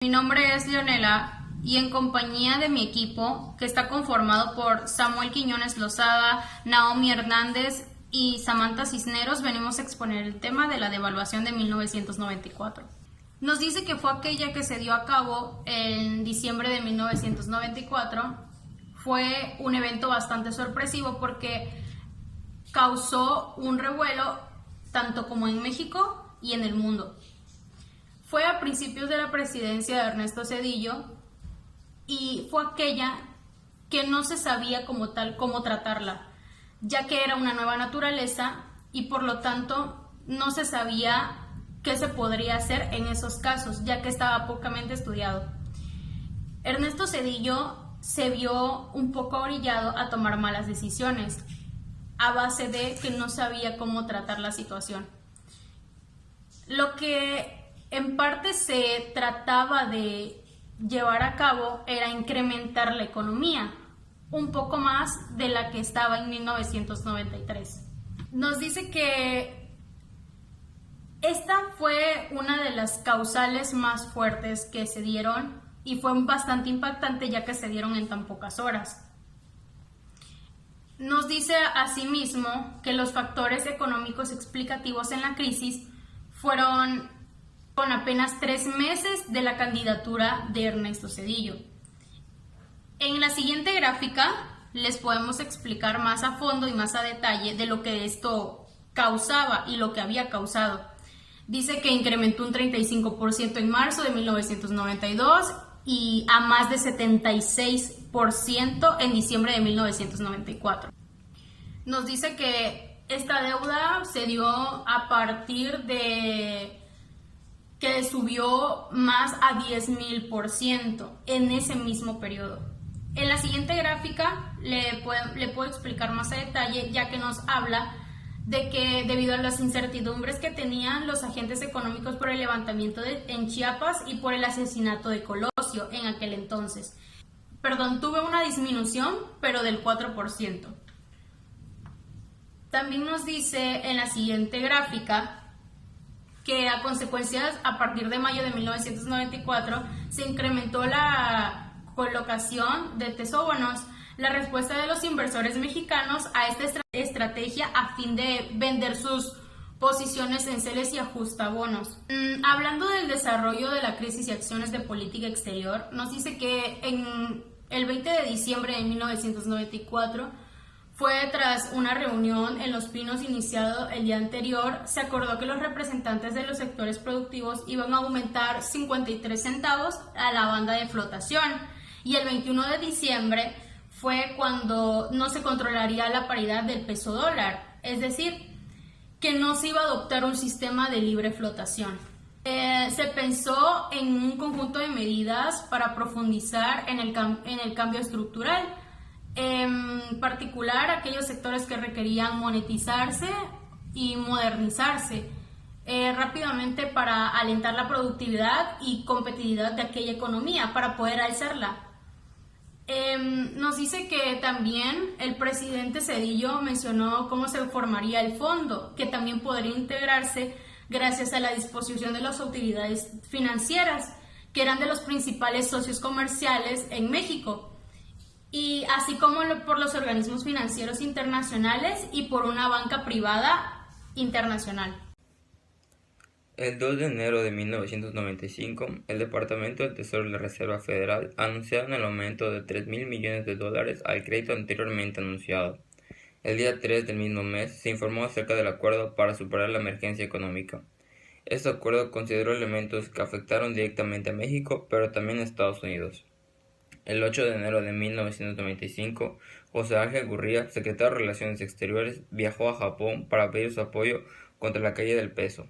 Mi nombre es Leonela y en compañía de mi equipo, que está conformado por Samuel Quiñones Lozada, Naomi Hernández y Samantha Cisneros, venimos a exponer el tema de la devaluación de 1994. Nos dice que fue aquella que se dio a cabo en diciembre de 1994. Fue un evento bastante sorpresivo porque causó un revuelo tanto como en México y en el mundo. Fue a principios de la presidencia de Ernesto Zedillo y fue aquella que no se sabía como tal cómo tratarla, ya que era una nueva naturaleza y por lo tanto no se sabía qué se podría hacer en esos casos, ya que estaba pocamente estudiado. Ernesto Zedillo se vio un poco orillado a tomar malas decisiones a base de que no sabía cómo tratar la situación. Lo que en parte se trataba de llevar a cabo era incrementar la economía, un poco más de la que estaba en 1993. Nos dice que esta fue una de las causales más fuertes que se dieron y fue bastante impactante ya que se dieron en tan pocas horas. Nos dice asimismo que los factores económicos explicativos en la crisis fueron con apenas 3 meses de la candidatura de Ernesto Zedillo. En la siguiente gráfica les podemos explicar más a fondo y más a detalle de lo que esto causaba y lo que había causado. Dice que incrementó un 35% en marzo de 1992 y a más de 76% en diciembre de 1994. Nos dice que esta deuda se dio a partir de que subió más a 10,000% en ese mismo periodo. En la siguiente gráfica le puedo explicar más a detalle, ya que nos habla de que debido a las incertidumbres que tenían los agentes económicos por el levantamiento en Chiapas y por el asesinato de Colosio en aquel entonces. Tuve una disminución, pero del 4%. También nos dice en la siguiente gráfica que a consecuencias, a partir de mayo de 1994, se incrementó la colocación de tesóbonos, la respuesta de los inversores mexicanos a esta estrategia a fin de vender sus posiciones en celes y ajustabonos. Hablando del desarrollo de la crisis y acciones de política exterior, nos dice que en el 20 de diciembre de 1994, fue tras una reunión en Los Pinos iniciado el día anterior, se acordó que los representantes de los sectores productivos iban a aumentar 53 centavos a la banda de flotación, y el 21 de diciembre fue cuando no se controlaría la paridad del peso dólar, es decir, que no se iba a adoptar un sistema de libre flotación. Se pensó en un conjunto de medidas para profundizar en el cambio estructural, en particular aquellos sectores que requerían monetizarse y modernizarse rápidamente para alentar la productividad y competitividad de aquella economía, para poder alzarla. Nos dice que también el presidente Zedillo mencionó cómo se formaría el fondo, que también podría integrarse gracias a la disposición de las autoridades financieras, que eran de los principales socios comerciales en México, y así como por los organismos financieros internacionales y por una banca privada internacional. El 2 de enero de 1995, el Departamento del Tesoro de la Reserva Federal anunciaron el aumento de $3,000 millones al crédito anteriormente anunciado. El día 3 del mismo mes se informó acerca del acuerdo para superar la emergencia económica. Este acuerdo consideró elementos que afectaron directamente a México, pero también a Estados Unidos. El 8 de enero de 1995, José Ángel Gurría, secretario de Relaciones Exteriores, viajó a Japón para pedir su apoyo contra la caída del peso.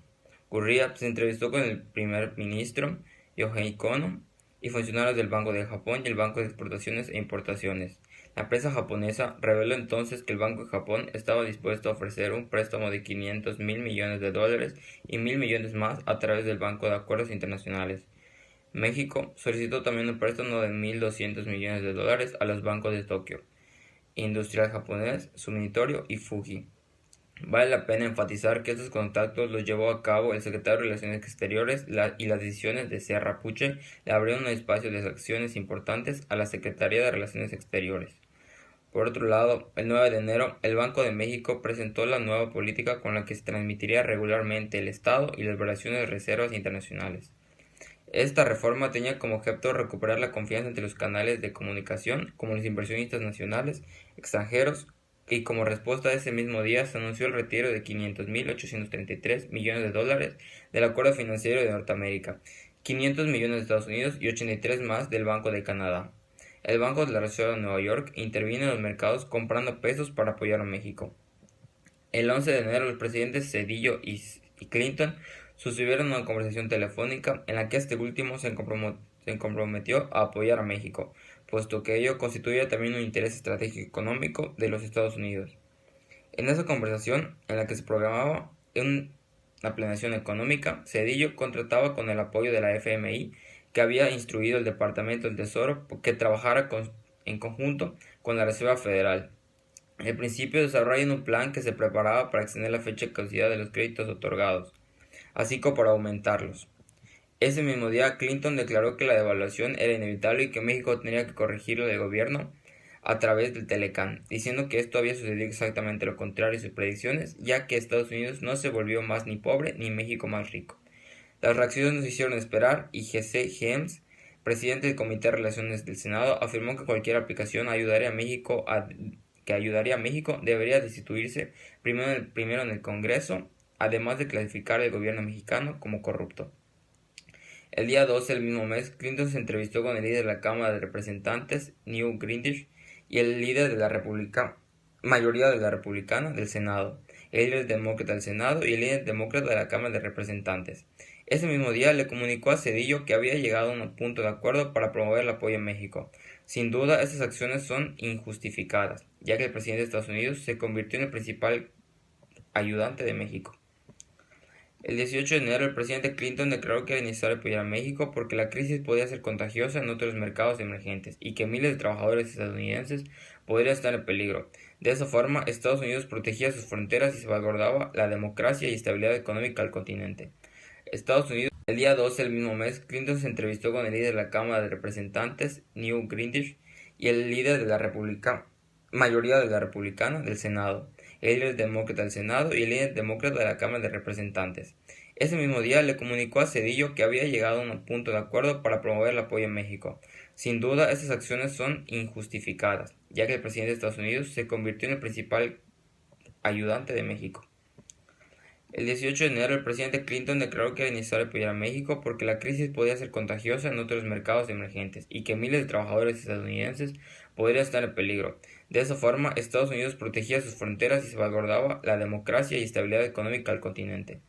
Gurría se entrevistó con el primer ministro Yoshihide Kono y funcionarios del Banco de Japón y el Banco de Exportaciones e Importaciones. La prensa japonesa reveló entonces que el Banco de Japón estaba dispuesto a ofrecer un préstamo de $500,000 millones y 1,000 millones más a través del Banco de Acuerdos Internacionales. México solicitó también un préstamo de $1,200 millones a los bancos de Tokio, Industrial Japonés, Suminitorio y Fuji. Vale la pena enfatizar que estos contactos los llevó a cabo el secretario de Relaciones Exteriores y las decisiones de Serra Puche le abrieron un espacio de acciones importantes a la Secretaría de Relaciones Exteriores. Por otro lado, el 9 de enero, el Banco de México presentó la nueva política con la que se transmitiría regularmente el Estado y las variaciones de reservas internacionales. Esta reforma tenía como objeto recuperar la confianza entre los canales de comunicación, como los inversionistas nacionales, extranjeros, y como respuesta a ese mismo día se anunció el retiro de 500.833 millones de dólares del Acuerdo Financiero de Norteamérica, 500 millones de Estados Unidos y 83 más del Banco de Canadá. El Banco de la Reserva de Nueva York intervino en los mercados comprando pesos para apoyar a México. El 11 de enero, los presidentes Cedillo y Clinton sostuvieron una conversación telefónica en la que este último se comprometió a apoyar a México, puesto que ello constituía también un interés estratégico económico de los Estados Unidos. En esa conversación, en la que se programaba una planeación económica, Cedillo contrataba con el apoyo de la FMI, que había instruido al Departamento del Tesoro que trabajara en conjunto con la Reserva Federal. Al principio desarrollan un plan que se preparaba para extender la fecha de caducidad de los créditos otorgados, así como para aumentarlos. Ese mismo día, Clinton declaró que la devaluación era inevitable y que México tenía que corregirlo del gobierno a través del Telecán, diciendo que esto había sucedido exactamente lo contrario de sus predicciones, ya que Estados Unidos no se volvió más ni pobre ni México más rico. Las reacciones nos hicieron esperar y Jesse Helms, presidente del Comité de Relaciones del Senado, afirmó que cualquier aplicación que ayudaría a México debería destituirse primero en el Congreso, además de clasificar al gobierno mexicano como corrupto. El día 12 del mismo mes, Clinton se entrevistó con el líder de la Cámara de Representantes, Newt Gingrich, y el líder de la mayoría de la republicana del Senado, el líder demócrata del Senado y el líder demócrata de la Cámara de Representantes. Ese mismo día le comunicó a Cedillo que había llegado a un punto de acuerdo para promover el apoyo a México. Sin duda, estas acciones son injustificadas, ya que el presidente de Estados Unidos se convirtió en el principal ayudante de México. El 18 de enero, el presidente Clinton declaró que era necesario apoyar a México porque la crisis podía ser contagiosa en otros mercados emergentes y que miles de trabajadores estadounidenses podrían estar en peligro. De esa forma, Estados Unidos protegía sus fronteras y salvaguardaba la democracia y estabilidad económica del continente. Estados Unidos. El día 12 del mismo mes, Clinton se entrevistó con el líder de la Cámara de Representantes, Newt Gingrich, y el líder de la mayoría de la republicana del Senado, el líder demócrata del Senado y el líder demócrata de la Cámara de Representantes. Ese mismo día le comunicó a Cedillo que había llegado a un punto de acuerdo para promover el apoyo a México. Sin duda, estas acciones son injustificadas, ya que el presidente de Estados Unidos se convirtió en el principal ayudante de México. El 18 de enero, el presidente Clinton declaró que era necesario apoyar a México porque la crisis podía ser contagiosa en otros mercados emergentes y que miles de trabajadores estadounidenses podrían estar en peligro. De esa forma, Estados Unidos protegía sus fronteras y salvaguardaba la democracia y estabilidad económica del continente.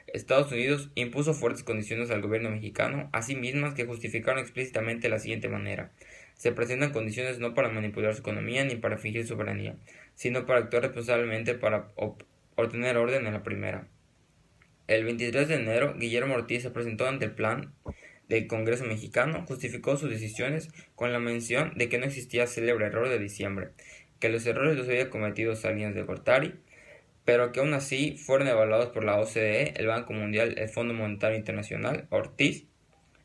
Estados Unidos impuso fuertes condiciones al gobierno mexicano, así mismas que justificaron explícitamente de la siguiente manera: se presentan condiciones no para manipular su economía ni para fingir soberanía, sino para actuar responsablemente para obtener orden en la primera. El 23 de enero, Guillermo Ortiz se presentó ante el Pleno del Congreso mexicano, justificó sus decisiones con la mención de que no existía célebre error de diciembre, que los errores los había cometido Salinas de Gortari, pero que aún así fueron evaluados por la OCDE, el Banco Mundial, el Fondo Monetario Internacional. Ortiz,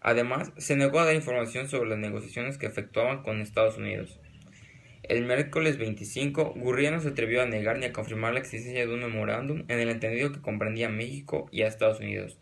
además, se negó a dar información sobre las negociaciones que efectuaban con Estados Unidos. El miércoles 25, Gurría no se atrevió a negar ni a confirmar la existencia de un memorándum en el entendido que comprendía a México y a Estados Unidos.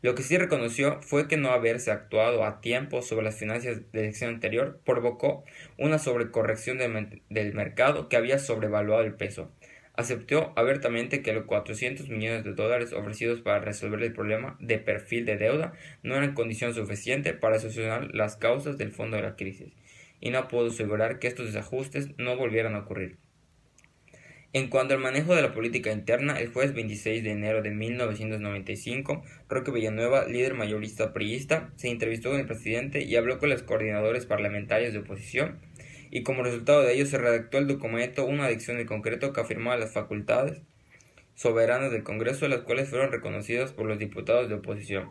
Lo que sí reconoció fue que no haberse actuado a tiempo sobre las finanzas de la elección anterior provocó una sobrecorrección del mercado que había sobrevaluado el peso. Aceptó abiertamente que los 400 millones de dólares ofrecidos para resolver el problema de perfil de deuda no eran condición suficiente para solucionar las causas del fondo de la crisis, y no pudo asegurar que estos desajustes no volvieran a ocurrir. En cuanto al manejo de la política interna, el jueves 26 de enero de 1995, Roque Villanueva, líder mayorista priista, se entrevistó con el presidente y habló con los coordinadores parlamentarios de oposición, y como resultado de ello se redactó el documento una dicción en concreto que afirmaba las facultades soberanas del Congreso, las cuales fueron reconocidas por los diputados de oposición.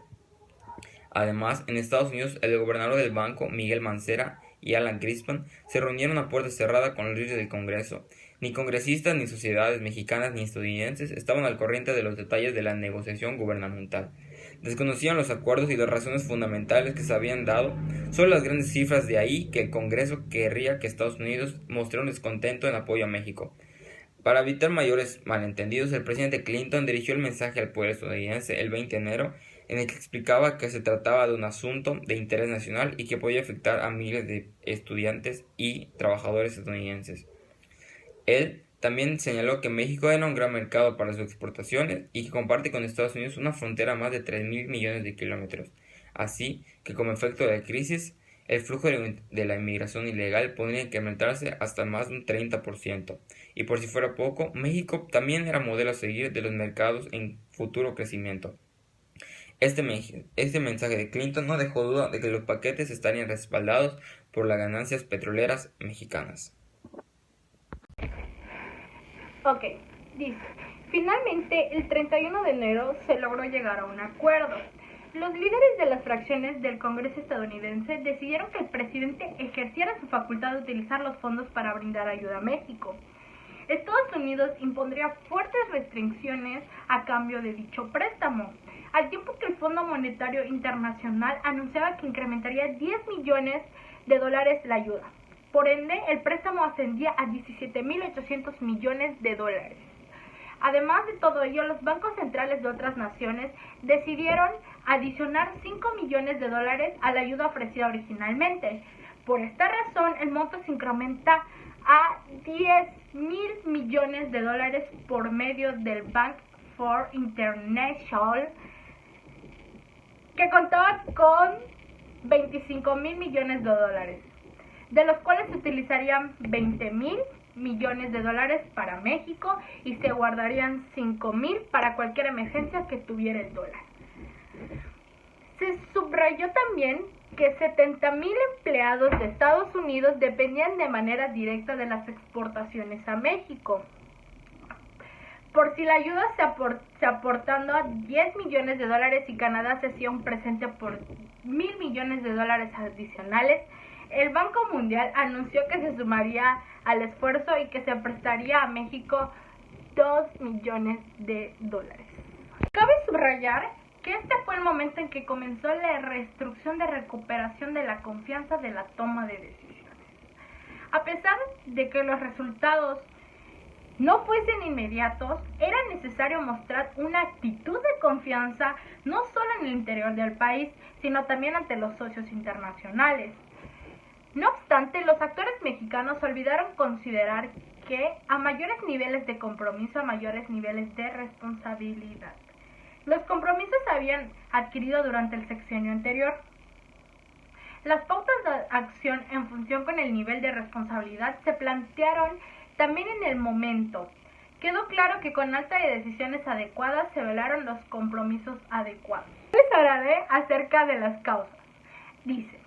Además, en Estados Unidos, el gobernador del banco, Miguel Mancera, y Alan Greenspan se reunieron a puerta cerrada con los líderes del Congreso. Ni congresistas, ni sociedades mexicanas ni estadounidenses estaban al corriente de los detalles de la negociación gubernamental. Desconocían los acuerdos y las razones fundamentales que se habían dado, solo las grandes cifras. De ahí que el Congreso querría que Estados Unidos mostrara un descontento en apoyo a México. Para evitar mayores malentendidos, el presidente Clinton dirigió el mensaje al pueblo estadounidense el 20 de enero, en el que explicaba que se trataba de un asunto de interés nacional y que podía afectar a miles de estudiantes y trabajadores estadounidenses. Él también señaló que México era un gran mercado para sus exportaciones y que comparte con Estados Unidos una frontera a más de 3.000 millones de kilómetros. Así que, como efecto de la crisis, el flujo de la inmigración ilegal podría incrementarse hasta más de un 30%. Y por si fuera poco, México también era modelo a seguir de los mercados en futuro crecimiento. Este mensaje de Clinton no dejó duda de que los paquetes estarían respaldados por las ganancias petroleras mexicanas. Ok, dice, finalmente el 31 de enero se logró llegar a un acuerdo. Los líderes de las fracciones del Congreso estadounidense decidieron que el presidente ejerciera su facultad de utilizar los fondos para brindar ayuda a México. Estados Unidos impondría fuertes restricciones a cambio de dicho préstamo, al tiempo que el Fondo Monetario Internacional anunciaba que incrementaría 10 millones de dólares la ayuda. Por ende, el préstamo ascendía a 17.800 millones de dólares. Además de todo ello, los bancos centrales de otras naciones decidieron adicionar 5 millones de dólares a la ayuda ofrecida originalmente. Por esta razón, el monto se incrementa a 10.000 millones de dólares por medio del Bank for International, que contaba con 25.000 millones de dólares, de los cuales se utilizarían 20.000 millones de dólares para México y se guardarían 5.000 para cualquier emergencia que tuviera el dólar. Se subrayó también que 70.000 empleados de Estados Unidos dependían de manera directa de las exportaciones a México. Por si la ayuda se aportando a 10 millones de dólares y Canadá se hacía un presente por 1.000 millones de dólares adicionales, el Banco Mundial anunció que se sumaría al esfuerzo y que se prestaría a México 2 millones de dólares. Cabe subrayar que este fue el momento en que comenzó la reestructuración de recuperación de la confianza de la toma de decisiones. A pesar de que los resultados no fuesen inmediatos, era necesario mostrar una actitud de confianza no solo en el interior del país, sino también ante los socios internacionales. No obstante, los actores mexicanos olvidaron considerar que a mayores niveles de compromiso, a mayores niveles de responsabilidad. Los compromisos se habían adquirido durante el sexenio anterior. Las pautas de acción en función con el nivel de responsabilidad se plantearon también en el momento. Quedó claro que con alta de decisiones adecuadas se velaron los compromisos adecuados. Les hablaré acerca de las causas. Dice,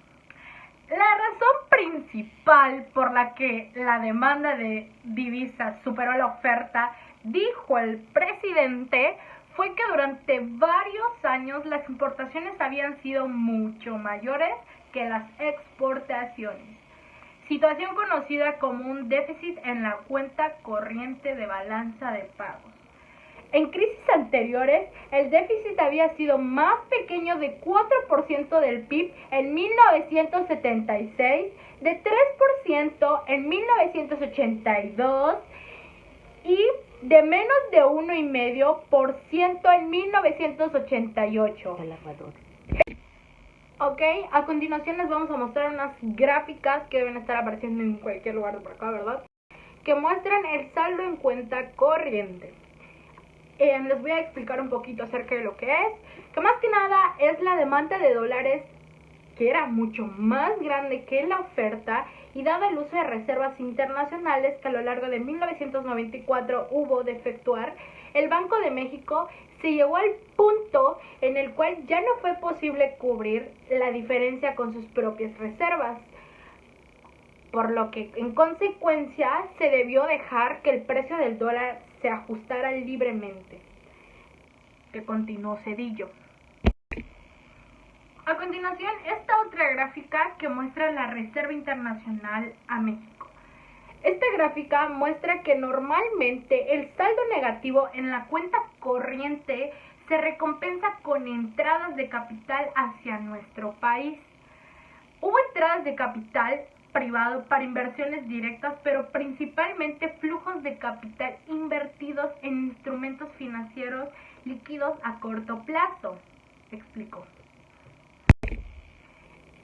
la razón principal por la que la demanda de divisas superó la oferta, dijo el presidente, fue que durante varios años las importaciones habían sido mucho mayores que las exportaciones, situación conocida como un déficit en la cuenta corriente de balanza de pagos. En crisis anteriores, el déficit había sido más pequeño de 4% del PIB en 1976, de 3% en 1982 y de menos de 1,5% en 1988. Ok, a continuación les vamos a mostrar unas gráficas que deben estar apareciendo en cualquier lugar de por acá, ¿verdad? Que muestran el saldo en cuenta corriente. Les voy a explicar un poquito acerca de lo que es, que más que nada es la demanda de dólares, que era mucho más grande que la oferta, y dado el uso de reservas internacionales que a lo largo de 1994 hubo de efectuar, el Banco de México se llegó al punto en el cual ya no fue posible cubrir la diferencia con sus propias reservas, por lo que en consecuencia se debió dejar que el precio del dólar se ajustara libremente, que continuó Cedillo. A continuación, esta otra gráfica que muestra la Reserva Internacional a México. Esta gráfica muestra que normalmente el saldo negativo en la cuenta corriente se recompensa con entradas de capital hacia nuestro país. Hubo entradas de capital privado para inversiones directas, pero principalmente flujos de capital invertidos en instrumentos financieros líquidos a corto plazo. Explico.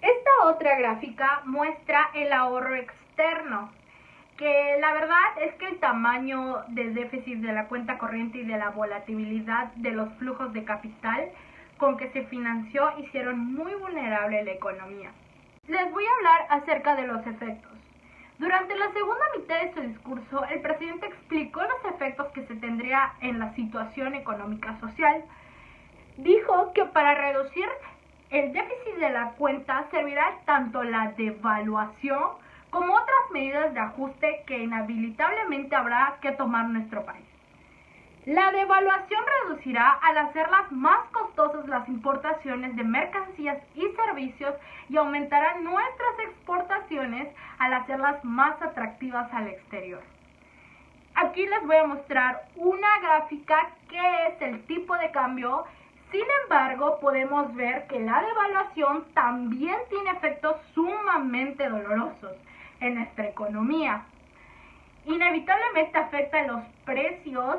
Esta otra gráfica muestra el ahorro externo, que la verdad es que el tamaño de déficit de la cuenta corriente y de la volatilidad de los flujos de capital con que se financió hicieron muy vulnerable la economía. Les voy a hablar acerca de los efectos. Durante la segunda mitad de su discurso, el presidente explicó los efectos que se tendría en la situación económica social. Dijo que para reducir el déficit de la cuenta servirá tanto la devaluación como otras medidas de ajuste que inevitablemente habrá que tomar nuestro país. La devaluación reducirá al hacerlas más costosas las importaciones de mercancías y servicios y aumentará nuestras exportaciones al hacerlas más atractivas al exterior. Aquí les voy a mostrar una gráfica que es el tipo de cambio. Sin embargo, podemos ver que la devaluación también tiene efectos sumamente dolorosos en nuestra economía. Inevitablemente afecta los precios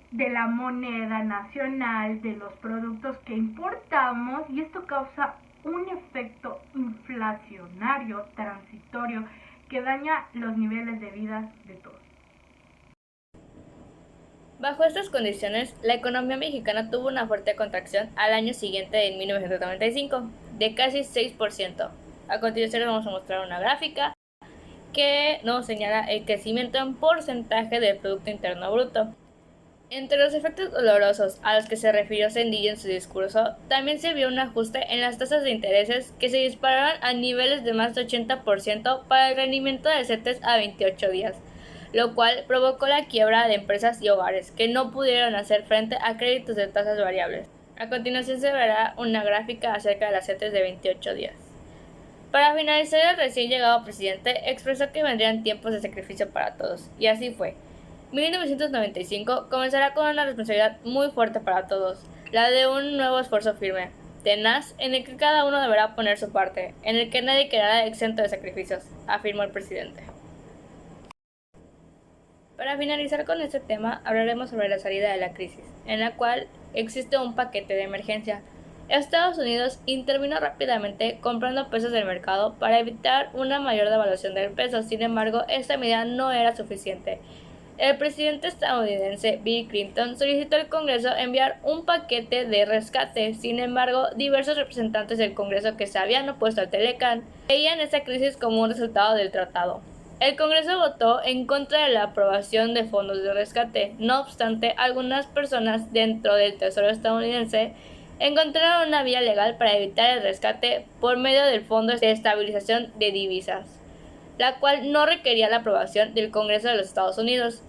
de la moneda nacional, de los productos que importamos, y esto causa un efecto inflacionario transitorio que daña los niveles de vida de todos. Bajo estas condiciones, la economía mexicana tuvo una fuerte contracción al año siguiente, en 1995, de casi 6%. A continuación vamos a mostrar una gráfica que nos señala el crecimiento en porcentaje del Producto Interno Bruto. Entre los efectos dolorosos a los que se refirió Zendillo en su discurso, también se vio un ajuste en las tasas de intereses que se dispararon a niveles de más de 80% para el rendimiento de CETES a 28 días, lo cual provocó la quiebra de empresas y hogares que no pudieron hacer frente a créditos de tasas variables. A continuación se verá una gráfica acerca de las CETES de 28 días. Para finalizar, el recién llegado presidente expresó que vendrían tiempos de sacrificio para todos, y así fue. 1995 comenzará con una responsabilidad muy fuerte para todos, la de un nuevo esfuerzo firme, tenaz, en el que cada uno deberá poner su parte, en el que nadie quedará exento de sacrificios, afirmó el presidente. Para finalizar con este tema, hablaremos sobre la salida de la crisis, en la cual existe un paquete de emergencia. Estados Unidos intervino rápidamente comprando pesos del mercado para evitar una mayor devaluación del peso. Sin embargo, esta medida no era suficiente. El presidente estadounidense Bill Clinton solicitó al Congreso enviar un paquete de rescate. Sin embargo, diversos representantes del Congreso que se habían opuesto al Telecán veían esta crisis como un resultado del tratado. El Congreso votó en contra de la aprobación de fondos de rescate. No obstante, algunas personas dentro del Tesoro estadounidense encontraron una vía legal para evitar el rescate por medio del Fondo de Estabilización de Divisas, la cual no requería la aprobación del Congreso de los Estados Unidos.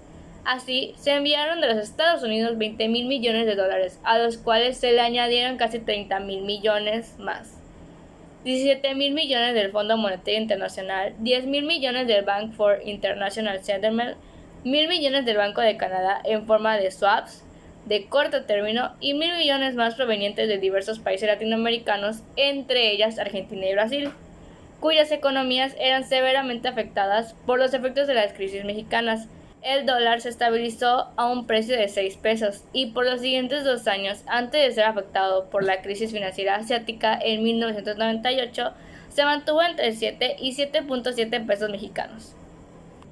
Así, se enviaron de los Estados Unidos $20,000 millones, a los cuales se le añadieron casi $30,000 millones más. $17,000 millones del Fondo Monetario Internacional, $10,000 millones del Bank for International Settlement, $1,000 millones del Banco de Canadá en forma de swaps de corto término y $1,000 millones más provenientes de diversos países latinoamericanos, entre ellas Argentina y Brasil, cuyas economías eran severamente afectadas por los efectos de las crisis mexicanas. El dólar se estabilizó a un precio de 6 pesos y por los siguientes 2 años, antes de ser afectado por la crisis financiera asiática en 1998, se mantuvo entre 7 y 7.7 pesos mexicanos.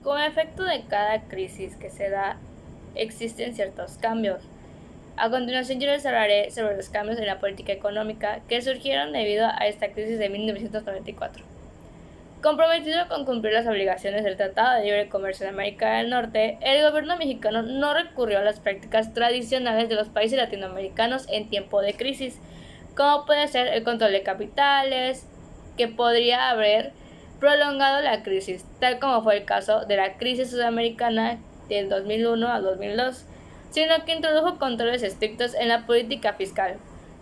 Como efecto de cada crisis que se da, existen ciertos cambios. A continuación yo les hablaré sobre los cambios en la política económica que surgieron debido a esta crisis de 1994. Comprometido con cumplir las obligaciones del Tratado de Libre Comercio de América del Norte, el gobierno mexicano no recurrió a las prácticas tradicionales de los países latinoamericanos en tiempo de crisis, como puede ser el control de capitales, que podría haber prolongado la crisis, tal como fue el caso de la crisis sudamericana del 2001 al 2002, sino que introdujo controles estrictos en la política fiscal.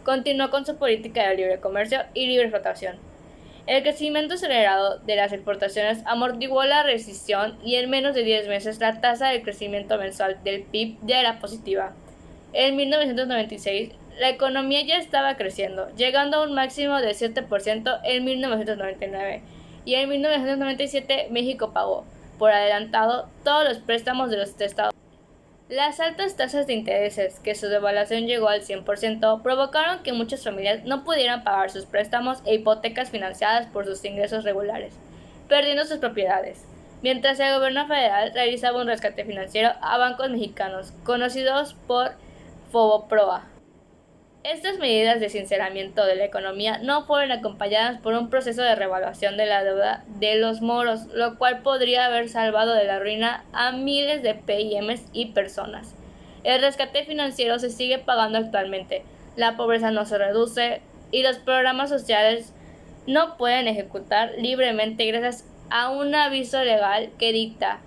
Continuó con su política de libre comercio y libre flotación. El crecimiento acelerado de las exportaciones amortiguó la recesión y en menos de 10 meses la tasa de crecimiento mensual del PIB ya era positiva. En 1996, la economía ya estaba creciendo, llegando a un máximo de 7% en 1999, y en 1997 México pagó, por adelantado, todos los préstamos de los estados. Las altas tasas de intereses, que su devaluación llegó al 100%, provocaron que muchas familias no pudieran pagar sus préstamos e hipotecas financiadas por sus ingresos regulares, perdiendo sus propiedades, mientras el gobierno federal realizaba un rescate financiero a bancos mexicanos, conocidos por Foboproa. Estas medidas de sinceramiento de la economía no fueron acompañadas por un proceso de revaluación de la deuda de los moros, lo cual podría haber salvado de la ruina a miles de PYMs y personas. El rescate financiero se sigue pagando actualmente, la pobreza no se reduce y los programas sociales no pueden ejecutar libremente gracias a un aviso legal que dicta: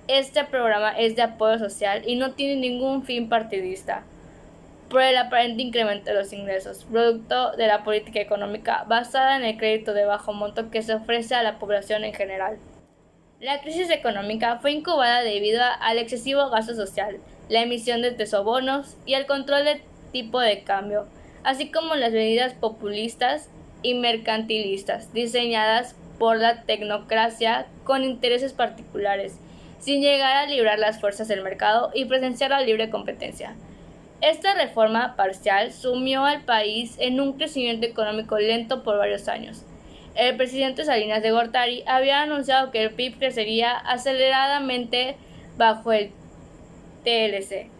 este programa es de apoyo social y no tiene ningún fin partidista. Por el aparente incremento de los ingresos, producto de la política económica basada en el crédito de bajo monto que se ofrece a la población en general. La crisis económica fue incubada debido al excesivo gasto social, la emisión de tesobonos y el control del tipo de cambio, así como las medidas populistas y mercantilistas diseñadas por la tecnocracia con intereses particulares, sin llegar a librar las fuerzas del mercado y presenciar la libre competencia. Esta reforma parcial sumió al país en un crecimiento económico lento por varios años. El presidente Salinas de Gortari había anunciado que el PIB crecería aceleradamente bajo el TLC,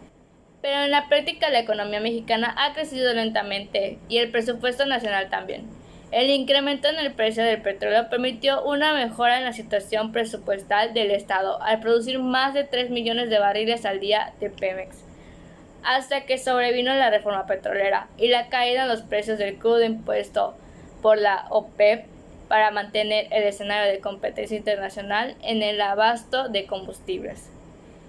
pero en la práctica la economía mexicana ha crecido lentamente y el presupuesto nacional también. El incremento en el precio del petróleo permitió una mejora en la situación presupuestal del Estado al producir más de 3 millones de barriles al día de Pemex, hasta que sobrevino la reforma petrolera y la caída en los precios del crudo impuesto por la OPEP para mantener el escenario de competencia internacional en el abasto de combustibles.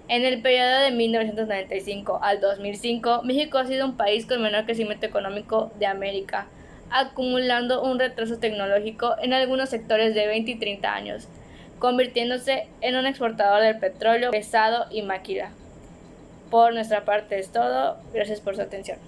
En el periodo de 1995 al 2005, México ha sido un país con menor crecimiento económico de América, acumulando un retraso tecnológico en algunos sectores de 20 y 30 años, convirtiéndose en un exportador del petróleo pesado y máquina. Por nuestra parte es todo. Gracias por su atención.